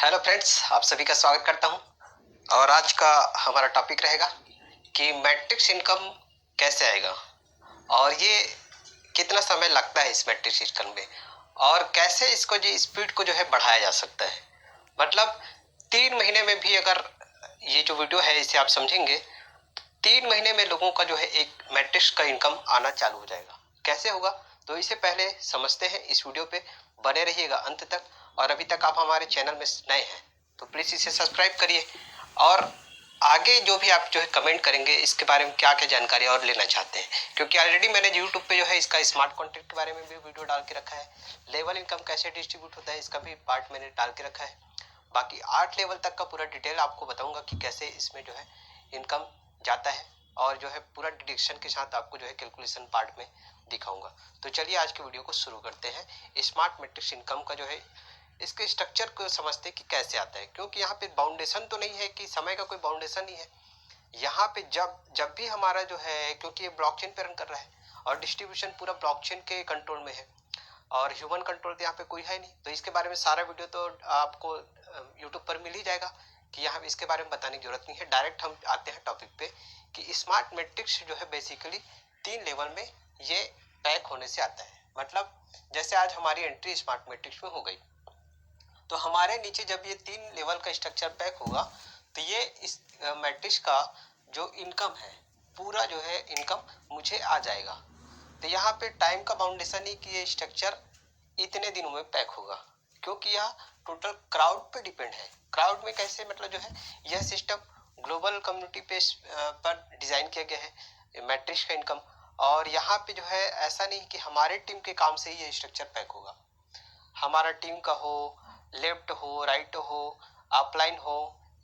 Hello friends, आप सभी का स्वागत करता हूं। और आज का हमारा टॉपिक रहेगा कि मैट्रिक्स इनकम कैसे आएगा और ये कितना समय लगता है इस मैट्रिक्स इनकम में, और कैसे इसको जो स्पीड को जो है बढ़ाया जा सकता है। मतलब 3 महीने में भी अगर ये जो वीडियो है इसे आप समझेंगे, 3 महीने में लोगों का जो है एक मैट्रिक्स का इनकम आना चालू हो जाएगा। कैसे होगा, तो इसे पहले समझते हैं। इस वीडियो पे बने रहिएगा अंत तक। और अभी तक आप हमारे चैनल में नए हैं तो प्लीज़ इसे सब्सक्राइब करिए। और आगे जो भी आप जो है कमेंट करेंगे इसके बारे में क्या क्या जानकारी और लेना चाहते हैं, क्योंकि ऑलरेडी मैंने यूट्यूब पे जो है इसका स्मार्ट कॉन्ट्रैक्ट के बारे में भी वीडियो डाल के रखा है। लेवल इनकम कैसे डिस्ट्रीब्यूट होता है इसका भी पार्ट मैंने डाल के रखा है। बाकी 8 लेवल तक का पूरा डिटेल आपको बताऊंगा कि कैसे इसमें जो है इनकम जाता है, और जो है पूरा डिडक्शन के साथ आपको जो है कैलकुलेशन पार्ट में दिखाऊंगा। तो चलिए आज की वीडियो को शुरू करते हैं। स्मार्ट मैट्रिक्स इनकम का जो है इसके स्ट्रक्चर को समझते हैं कि कैसे आता है, क्योंकि यहाँ पे बाउंडेशन तो नहीं है कि समय का कोई बाउंडेशन नहीं है। यहाँ पे जब जब भी हमारा जो है, क्योंकि ये ब्लॉकचेन पे रन कर रहा है और डिस्ट्रीब्यूशन पूरा ब्लॉकचेन के कंट्रोल में है और ह्यूमन कंट्रोल तो यहाँ पे कोई है नहीं, तो इसके बारे में सारा वीडियो तो आपको यूट्यूब पर मिल ही जाएगा कि यहाँ इसके बारे में बताने की जरूरत नहीं है। डायरेक्ट हम आते हैं टॉपिक पे कि स्मार्ट मैट्रिक्स जो है बेसिकली 3 लेवल में ये पैक होने से आता है। मतलब जैसे आज हमारी एंट्री स्मार्ट मैट्रिक्स में हो गई, तो हमारे नीचे जब ये 3 लेवल का स्ट्रक्चर पैक होगा तो ये इस मैट्रिक्स का जो इनकम है पूरा जो है इनकम मुझे आ जाएगा। तो यहाँ पे टाइम का बाउंडेशन ही कि ये स्ट्रक्चर इतने दिनों में पैक होगा, क्योंकि यह टोटल क्राउड पे डिपेंड है। क्राउड में कैसे, मतलब जो है यह सिस्टम ग्लोबल कम्युनिटी पे पर डिज़ाइन किया गया है मैट्रिक्स का इनकम। और यहाँ पे जो है ऐसा नहीं कि हमारे टीम के काम से ही ये स्ट्रक्चर पैक होगा। हमारा टीम का हो, लेफ्ट हो, राइट हो, अपलाइन हो,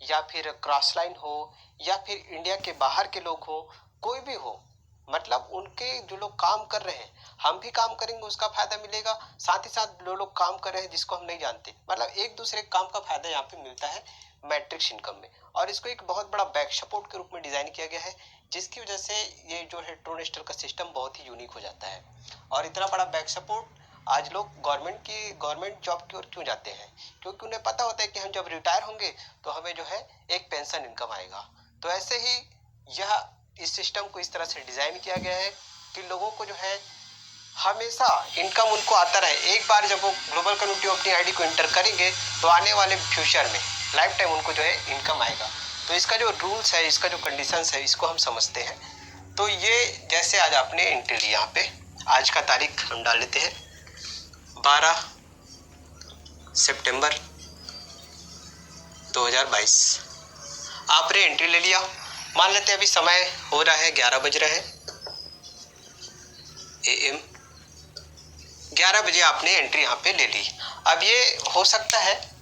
या फिर क्रॉस लाइन हो, या फिर इंडिया के बाहर के लोग हो, कोई भी हो, मतलब उनके जो लोग काम कर रहे हैं हम भी काम करेंगे उसका फायदा मिलेगा। साथ ही साथ जो लोग काम कर रहे हैं जिसको हम नहीं जानते, मतलब एक दूसरे के काम का फायदा यहाँ पे मिलता है मैट्रिक्स इनकम में। और इसको एक बहुत बड़ा बैक सपोर्ट के रूप में डिजाइन किया गया है, जिसकी वजह से ये जो है ट्रोनेस्टर का सिस्टम बहुत ही यूनिक हो जाता है। और इतना बड़ा बैक सपोर्ट आज लोग गवर्नमेंट जॉब की ओर क्यों जाते हैं, क्योंकि उन्हें पता होता है कि हम जब रिटायर होंगे तो हमें जो है एक पेंशन इनकम आएगा। तो ऐसे ही यह इस सिस्टम को इस तरह से डिजाइन किया गया है कि लोगों को जो है हमेशा इनकम उनको आता रहे। एक बार जब वो ग्लोबल कम्युनिटी अपनी आईडी को एंटर करेंगे तो आने वाले फ्यूचर में लाइफ टाइम उनको जो है इनकम आएगा। तो इसका जो रूल्स है, इसका जो कंडीशंस है, इसको हम समझते हैं। तो ये जैसे आज आपने एंट्री ली, यहाँ पे आज का तारीख हम डाल लेते हैं 12 सितंबर 2022। आपने एंट्री ले लिया, मान लेते हैं अभी समय हो रहा है 11 बज रहे हैं AM। 11 बजे आपने एंट्री यहाँ पे ले ली। अब ये हो सकता है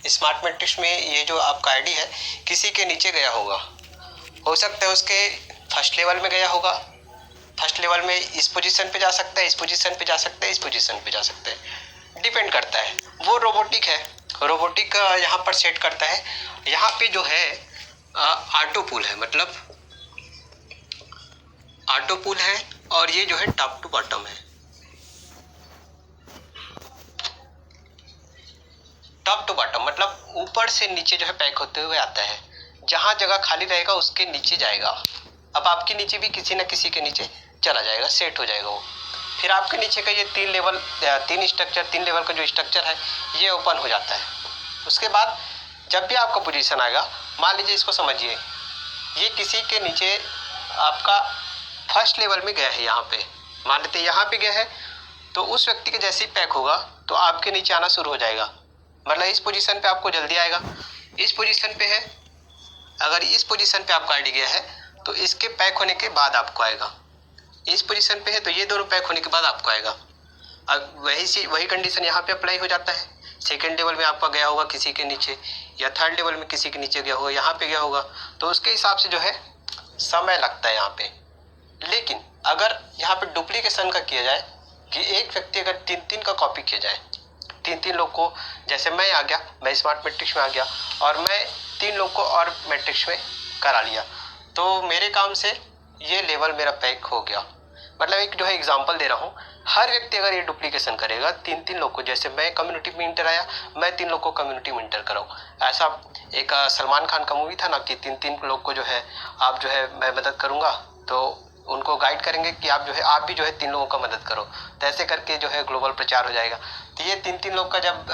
स्मार्ट मैट्रिक्स में ये जो आपका आईडी है किसी के नीचे गया होगा, हो सकता है उसके फर्स्ट लेवल में गया होगा। फर्स्ट लेवल में इस पोजीशन पे जा सकता है, इस पोजीशन पे जा सकता है, इस पोजीशन पे जा सकता है, डिपेंड करता है। वो रोबोटिक है, रोबोटिक यहाँ पर सेट करता है। यहाँ पे जो है ऑटो पुल है, मतलब ऑटो पुल है, और ये जो है टॉप टू बॉटम है। टॉप टू बॉटम मतलब ऊपर से नीचे जो है पैक होते हुए आता है। जहाँ जगह खाली रहेगा उसके नीचे जाएगा। अब आपके नीचे भी किसी न किसी के नीचे चला जाएगा, सेट हो जाएगा वो। फिर आपके नीचे का ये 3 लेवल का जो स्ट्रक्चर है ये ओपन हो जाता है। उसके बाद जब भी आपका पोजीशन आएगा, मान लीजिए इसको समझिए, ये किसी के नीचे आपका फर्स्ट लेवल में गया है, यहाँ पे मान लेते यहाँ पे गया है, तो उस व्यक्ति के जैसे ही पैक होगा तो आपके नीचे आना शुरू हो जाएगा। मतलब इस पोजीशन पे आपको जल्दी आएगा, इस पोजीशन पे है, अगर इस पोजीशन पे आपका आईडी गया है तो इसके पैक होने के बाद आपको आएगा। इस पोजीशन पे है तो ये दोनों पैक होने के बाद आपको आएगा। अब वही कंडीशन यहाँ पे अप्लाई हो जाता है। सेकेंड लेवल में आपका गया होगा किसी के नीचे, या थर्ड लेवल में किसी के नीचे गया होगा, यहाँ पे गया होगा, तो उसके हिसाब से जो है समय लगता है यहाँ पे। लेकिन अगर यहाँ पे डुप्लीकेशन का किया जाए कि एक व्यक्ति अगर 3 का कॉपी किया जाए, 3 लोग को, जैसे मैं आ गया, मैं स्मार्ट मैट्रिक्स में आ गया और मैं 3 लोग को और मैट्रिक्स में करा लिया, तो मेरे काम से ये लेवल मेरा पैक हो गया। मतलब एक जो है एग्जांपल दे रहा हूँ, हर व्यक्ति अगर ये डुप्लीकेशन करेगा 3-3 लोग को, जैसे मैं कम्युनिटी में इंटर आया, मैं 3 लोग को कम्युनिटी में इंटर कराऊँ। ऐसा एक सलमान खान का मूवी था ना कि 3-3 लोग को जो है आप जो है मैं मदद करूँगा, तो उनको गाइड करेंगे कि आप जो है आप भी जो है 3 लोगों का मदद करो, तो ऐसे करके जो है ग्लोबल प्रचार हो जाएगा। तो ये 3-3 लोग का जब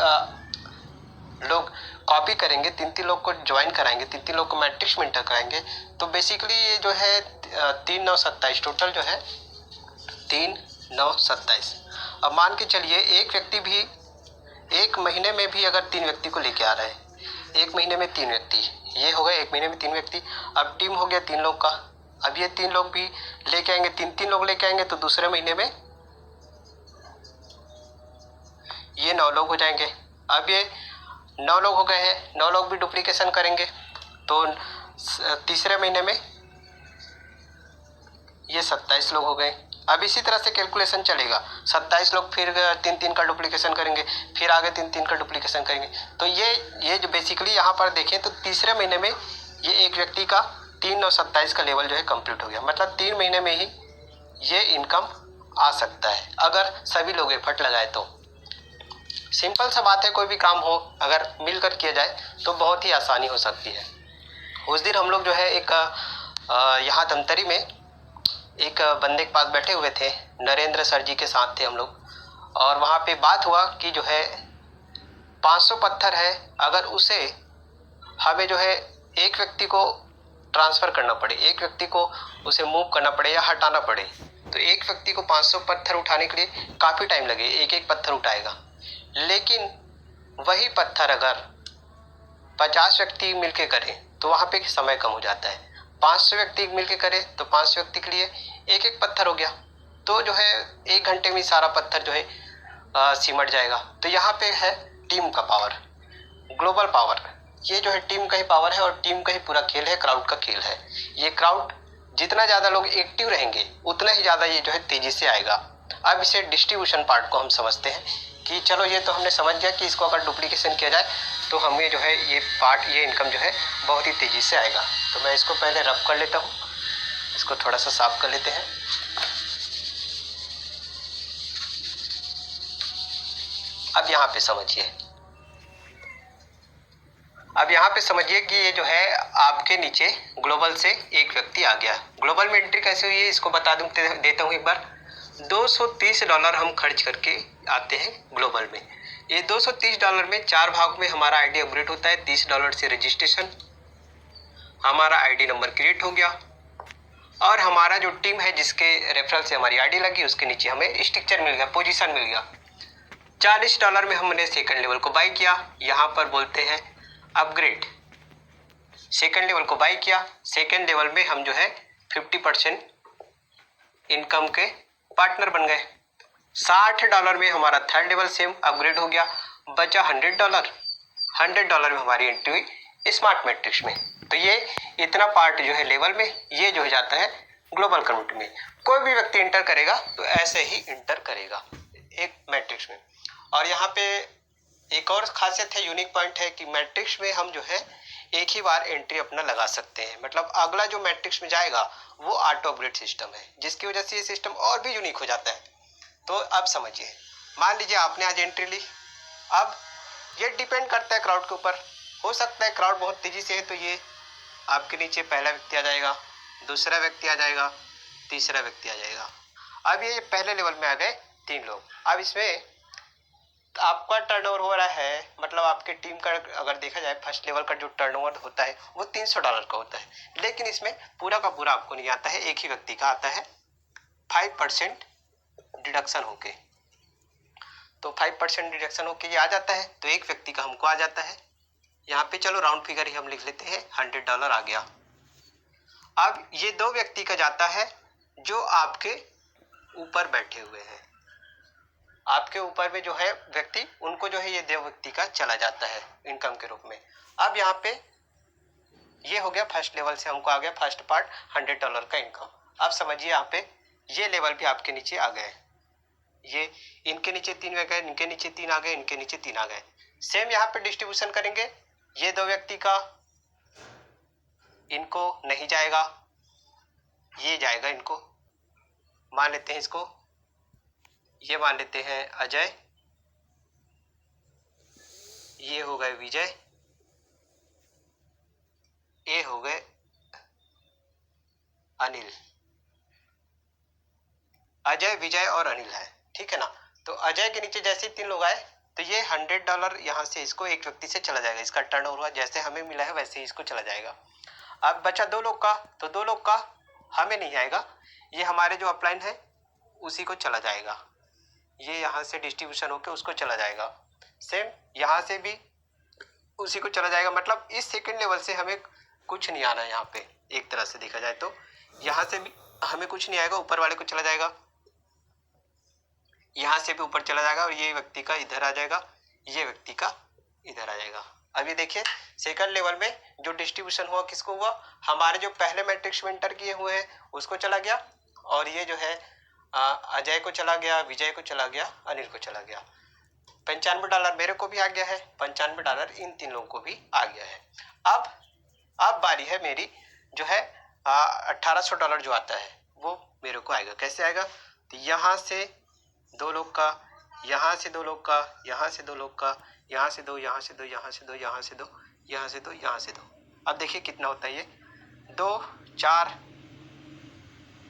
लोग कॉपी करेंगे, 3-3 लोग को ज्वाइन कराएंगे, 3-3 लोग को मैट्रिक्स में इंटर कराएंगे, तो बेसिकली ये जो है 3-9-27 टोटल जो है 3-9-27। अब मान के चलिए एक व्यक्ति भी एक महीने में भी अगर 3 व्यक्ति को लेके आ रहा है, एक महीने में 3 व्यक्ति, ये हो गए एक महीने में 3 व्यक्ति। अब टीम हो गया 3 लोग का। अब ये 3 लोग भी लेके आएंगे, 3-3 लोग लेके आएंगे, तो दूसरे महीने में ये 9 लोग हो जाएंगे। अब ये 9 लोग हो गए हैं, 9 लोग भी डुप्लीकेशन करेंगे, तो तीसरे महीने में ये 27 लोग हो गए। अब इसी तरह से कैलकुलेशन चलेगा, 27 लोग फिर 3-3 का डुप्लीकेशन करेंगे, फिर आगे 3-3 का डुप्लीकेशन करेंगे। तो ये जो बेसिकली यहाँ पर देखें तो तीसरे महीने में ये एक व्यक्ति का 3-9-27 का लेवल जो है कंप्लीट हो गया। मतलब 3 महीने में ही ये इनकम आ सकता है अगर सभी लोग एफर्ट लगाए तो। सिंपल सा बात है, कोई भी काम हो अगर मिलकर किया जाए तो बहुत ही आसानी हो सकती है। उस दिन हम लोग जो है एक यहाँ धमतरी में एक बंदे के पास बैठे हुए थे, नरेंद्र सर जी के साथ थे हम लोग, और वहाँ पे बात हुआ कि जो है 500 पत्थर है, अगर उसे हमें जो है एक व्यक्ति को ट्रांसफ़र करना पड़े, एक व्यक्ति को उसे मूव करना पड़े या हटाना पड़े, तो एक व्यक्ति को 500 पत्थर उठाने के लिए काफ़ी टाइम लगे, एक एक पत्थर उठाएगा। लेकिन वही पत्थर अगर 50 व्यक्ति मिलके करें तो वहाँ पे समय कम हो जाता है। 500 व्यक्ति मिलके करें तो 500 व्यक्ति के लिए एक एक पत्थर हो गया, तो जो है 1 घंटे में सारा पत्थर जो है सिमट जाएगा। तो यहाँ पे है टीम का पावर, ग्लोबल पावर। ये जो है टीम का ही पावर है और टीम का ही पूरा खेल है, क्राउड का खेल है। ये क्राउड जितना ज़्यादा लोग एक्टिव रहेंगे उतना ही ज़्यादा ये जो है तेज़ी से आएगा। अब इसे डिस्ट्रीब्यूशन पार्ट को हम समझते हैं कि चलो ये तो हमने समझ गया कि इसको अगर डुप्लीकेशन किया जाए तो हमें जो है ये पार्ट, ये इनकम जो है बहुत ही तेज़ी से आएगा। तो मैं इसको पहले रब कर लेता हूँ, इसको थोड़ा सा साफ कर लेते हैं। अब यहाँ पे समझिए, अब यहाँ पे समझिए कि ये जो है आपके नीचे ग्लोबल से एक व्यक्ति आ गया। ग्लोबल में एंट्री कैसे हुई है इसको बता दूँ, देता हूँ एक बार। $230 हम खर्च करके आते हैं ग्लोबल में। ये $230 में 4 भाग में हमारा आईडी अपग्रेड होता है। $30 से रजिस्ट्रेशन, हमारा आईडी नंबर क्रिएट हो गया, और हमारा जो टीम है जिसके रेफरल से हमारी आईडी लगी उसके नीचे हमें स्ट्रक्चर मिल गया, पोजीशन मिल गया। $40 में हमने सेकंड लेवल को बाई किया, यहाँ पर बोलते हैं अपग्रेड। सेकंड लेवल को बाई किया, सेकंड लेवल में हम जो है 50% इनकम के पार्टनर बन गए। $60 में हमारा थर्ड लेवल सेम अपग्रेड हो गया, बचा $100। $100 में हमारी एंट्री हुई स्मार्ट मैट्रिक्स में। तो ये इतना पार्ट जो है लेवल में ये जो हो जाता है ग्लोबल कम्युनिटी में। कोई भी व्यक्ति इंटर करेगा तो ऐसे ही इंटर करेगा एक मैट्रिक्स में। और यहाँ पे एक और खासियत है, यूनिक पॉइंट है कि मैट्रिक्स में हम जो है एक ही बार एंट्री अपना लगा सकते हैं। मतलब अगला जो मैट्रिक्स में जाएगा वो ऑटो अपग्रेड सिस्टम है, जिसकी वजह से ये सिस्टम और भी यूनिक हो जाता है। तो अब समझिए, मान लीजिए आपने आज एंट्री ली, अब ये डिपेंड करता है क्राउड के ऊपर। हो सकता है क्राउड बहुत तेज़ी से है तो ये आपके नीचे पहला व्यक्ति आ जाएगा, दूसरा व्यक्ति आ जाएगा, तीसरा व्यक्ति आ जाएगा। अब ये पहले लेवल में आ गए 3 लोग। अब इसमें आपका टर्नओवर हो रहा है, मतलब आपके टीम का अगर देखा जाए फर्स्ट लेवल का जो टर्नओवर होता है वो $300 का होता है, लेकिन इसमें पूरा का पूरा आपको नहीं आता है, एक ही व्यक्ति का आता है 5% डिडक्शन होके। तो 5% डिडक्शन होके ये आ जाता है, तो एक व्यक्ति का हमको आ जाता है, यहाँ पे चलो राउंड फिगर ही हम लिख लेते हैं, $100 आ गया। अब ये 2 व्यक्ति का जाता है जो आपके ऊपर बैठे हुए हैं, आपके ऊपर में जो है व्यक्ति, उनको जो है ये 2 व्यक्ति का चला जाता है इनकम के रूप में। अब यहाँ पे ये हो गया फर्स्ट लेवल से हमको आ गया फर्स्ट पार्ट $100 का इनकम। अब समझिए यहाँ पे ये लेवल भी आपके नीचे आ गए, ये इनके नीचे 3 आ गए, इनके नीचे 3 आ गए, इनके नीचे 3 आ गए। सेम यहाँ पे डिस्ट्रीब्यूशन करेंगे, ये 2 व्यक्ति का इनको नहीं जाएगा, ये जाएगा इनको, मान लेते हैं इसको, ये मान लेते हैं अजय, ये हो गए विजय, ये हो गए अनिल। अजय, विजय और अनिल है, ठीक है ना। तो अजय के नीचे जैसे 3 लोग आए तो ये $100 यहाँ से इसको एक व्यक्ति से चला जाएगा, इसका टर्नओवर जैसे हमें मिला है वैसे ही इसको चला जाएगा। अब बचा 2 लोग का, तो 2 लोग का हमें नहीं आएगा, ये हमारे जो अपलाइन है उसी को चला जाएगा, ये यहाँ से डिस्ट्रीब्यूशन होकर उसको चला जाएगा। सेम यहाँ से भी उसी को चला जाएगा, मतलब इस सेकंड लेवल से हमें कुछ नहीं आना है। यहाँ पे एक तरह से देखा जाए तो यहाँ से भी हमें कुछ नहीं आएगा, ऊपर वाले को चला जाएगा, यहाँ से भी ऊपर चला जाएगा और ये व्यक्ति का इधर आ जाएगा, ये व्यक्ति का इधर आ जाएगा। अब ये देखिए सेकंड लेवल में जो डिस्ट्रीब्यूशन हुआ किसको हुआ, हमारे जो पहले मैट्रिक्स में एंटर किए हुए हैं उसको चला गया, और ये जो है अजय को चला गया, विजय को चला गया, अनिल को चला गया। $95 मेरे को भी आ गया है, $95 इन 3 लोगों को भी आ गया है। अब बारी है मेरी, जो है $1800 जो आता है वो मेरे को आएगा। कैसे आएगा, तो यहाँ से 2 लोग का, यहाँ से 2 लोग का, यहाँ से 2 लोग का, यहाँ से 2, यहाँ से 2, यहाँ से 2, यहाँ से 2, यहाँ से 2, यहाँ से 2। अब देखिए कितना होता है ये, 2, 4,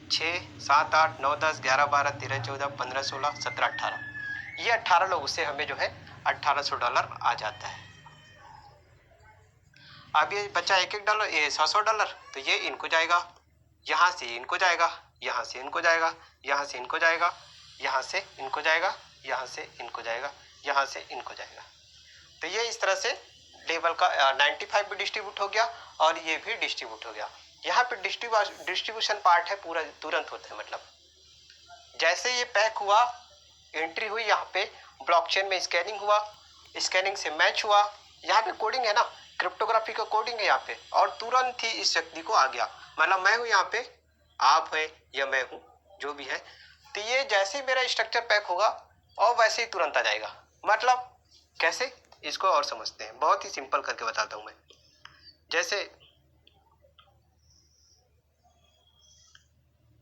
6, 7, 8, 9, 10, 11, 12, 13, 14, 15, 16, 17, 18। ये 18 लोगों से हमें जो है $1800 आ जाता है। अब ये बचा $1-1, ये $100, तो ये इनको जाएगा, यहाँ से इनको जाएगा, यहाँ से इनको जाएगा, यहाँ से इनको जाएगा, यहाँ से इनको जाएगा, यहाँ से इनको जाएगा, यहाँ से इनको जाएगा। तो ये इस तरह से लेवल का 95 भी डिस्ट्रीब्यूट हो गया और ये भी डिस्ट्रीब्यूट हो गया। यहाँ पे डिस्ट्रीब्यूशन पार्ट है पूरा तुरंत होता है, मतलब जैसे ये पैक हुआ, एंट्री हुई, यहाँ पे ब्लॉकचेन में स्कैनिंग हुआ, स्कैनिंग से मैच हुआ, यहाँ पे कोडिंग है ना, क्रिप्टोग्राफी का कोडिंग है यहाँ पे, और तुरंत ही इस व्यक्ति को आ गया, मतलब मैं हूँ यहाँ पे, आप है या मैं हूँ जो भी है, तो ये जैसे ही मेरा स्ट्रक्चर पैक होगा और वैसे ही तुरंत आ जाएगा। मतलब कैसे, इसको और समझते हैं, बहुत ही सिंपल करके बताता हूँ मैं। जैसे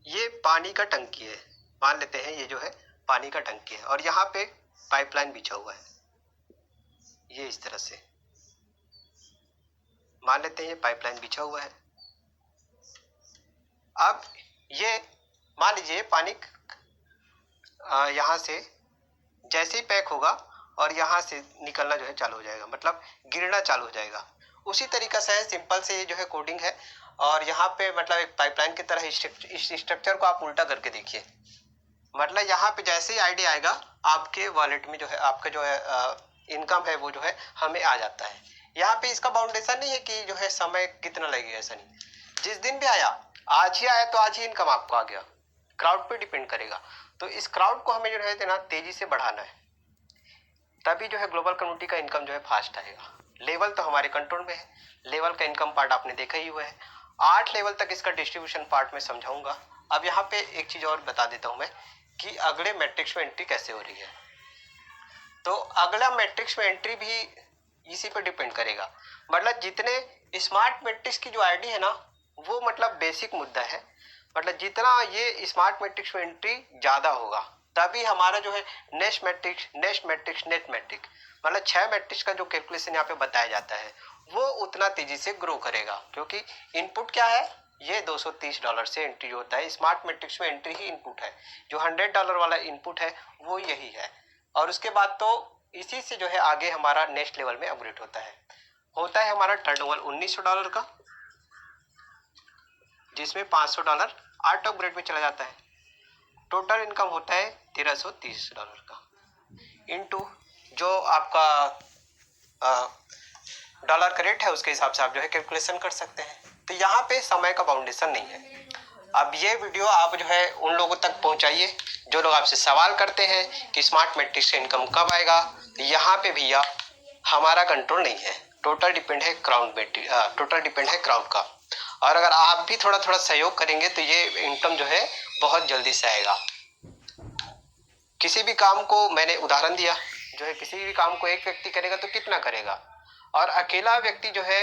ये पानी का टंकी है, मान लेते हैं ये जो है पानी का टंकी है, और यहाँ पे पाइपलाइन बिछा हुआ है, ये इस तरह से मान लेते हैं ये पाइपलाइन बिछा हुआ है। अब ये मान लीजिए पानी यहाँ से जैसे ही पैक होगा और यहाँ से निकलना जो है चालू हो जाएगा, मतलब गिरना चालू हो जाएगा। उसी तरीका से है, सिंपल से ये जो है कोडिंग है, और यहाँ पे मतलब एक पाइपलाइन की तरह इस स्ट्रक्चर को आप उल्टा करके देखिए, मतलब यहाँ पे जैसे ही आईडी आएगा आपके वॉलेट में जो है आपका जो है इनकम है वो जो है हमें आ जाता है। यहाँ पे इसका बाउंडेशन नहीं है कि जो है समय कितना लगेगा, ऐसा नहीं, जिस दिन भी आया, आज ही आया तो आज ही इनकम आपको आ गया, क्राउड पे डिपेंड करेगा। तो इस क्राउड को हमें जो है ना तेजी से बढ़ाना है, तभी जो है ग्लोबल कम्युनिटी का इनकम जो है फास्ट आएगा। लेवल तो हमारे कंट्रोल में है, लेवल का इनकम पार्ट आपने देखा ही हुआ है, 8 लेवल तक इसका डिस्ट्रीब्यूशन पार्ट में समझाऊंगा। अब यहाँ पे एक चीज और बता देता हूँ मैं कि अगले मैट्रिक्स में एंट्री कैसे हो रही है। तो अगला मैट्रिक्स में एंट्री भी इसी पे डिपेंड करेगा, मतलब जितने स्मार्ट मैट्रिक्स की जो आईडी है ना वो मतलब बेसिक मुद्दा है, मतलब जितना ये स्मार्ट मैट्रिक्स में एंट्री ज़्यादा होगा तभी हमारा जो है नेक्स्ट मैट्रिक्स नेट मैट्रिक्स मतलब 6 मैट्रिक्स का जो कैलकुलेशन यहाँ पे बताया जाता है वो उतना तेजी से ग्रो करेगा, क्योंकि इनपुट क्या है, ये $230 से एंट्री होता है। स्मार्ट मैट्रिक्स में एंट्री ही इनपुट है, जो $100 वाला इनपुट है वो यही है, और उसके बाद तो इसी से जो है आगे हमारा नेक्स्ट लेवल में अपग्रेड होता है हमारा टर्नओवर $1900 का, जिसमें $500 आर्ट अपग्रेड में चला जाता है। टोटल इनकम होता है $1330 का, इनटू जो आपका डॉलर का रेट है उसके हिसाब से आप जो है कैलकुलेशन कर सकते हैं। तो यहाँ पे समय का बाउंडेशन नहीं है। अब ये वीडियो आप जो है उन लोगों तक पहुँचाइए जो लोग आपसे सवाल करते हैं कि स्मार्ट मैट्रिक्स से इनकम कब आएगा। यहाँ पे भैया हमारा कंट्रोल नहीं है, टोटल डिपेंड है क्राउड का, और अगर आप भी थोड़ा थोड़ा सहयोग करेंगे तो ये इनकम जो है बहुत जल्दी से आएगा। किसी भी काम को मैंने उदाहरण दिया, जो है किसी भी काम को एक व्यक्ति करेगा तो कितना करेगा, और अकेला व्यक्ति जो है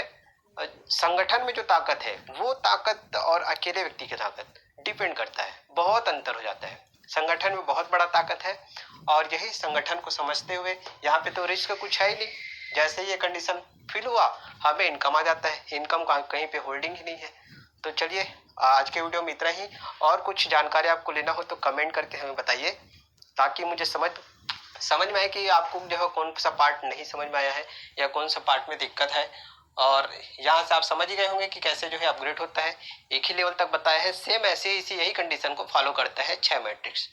संगठन में जो ताकत है वो ताकत और अकेले व्यक्ति की ताकत डिपेंड करता है, बहुत अंतर हो जाता है। संगठन में बहुत बड़ा ताकत है और यही संगठन को समझते हुए यहाँ पे तो रिस्क कुछ है ही नहीं, जैसे ये कंडीशन फिल हुआ हमें इनकम आ जाता है, इनकम का कहीं पे होल्डिंग ही नहीं है। तो चलिए आज के वीडियो में इतना ही, और कुछ जानकारी आपको लेना हो तो कमेंट करके हमें बताइए, ताकि मुझे समझ में आए कि आपको जो है कौन सा पार्ट नहीं समझ में आया है या कौन सा पार्ट में दिक्कत है। और यहाँ से आप समझ ही गए होंगे कि कैसे जो है अपग्रेड होता है। एक ही लेवल तक बताया है, सेम ऐसे ही यही कंडीशन को फॉलो करता है 6 मैट्रिक्स।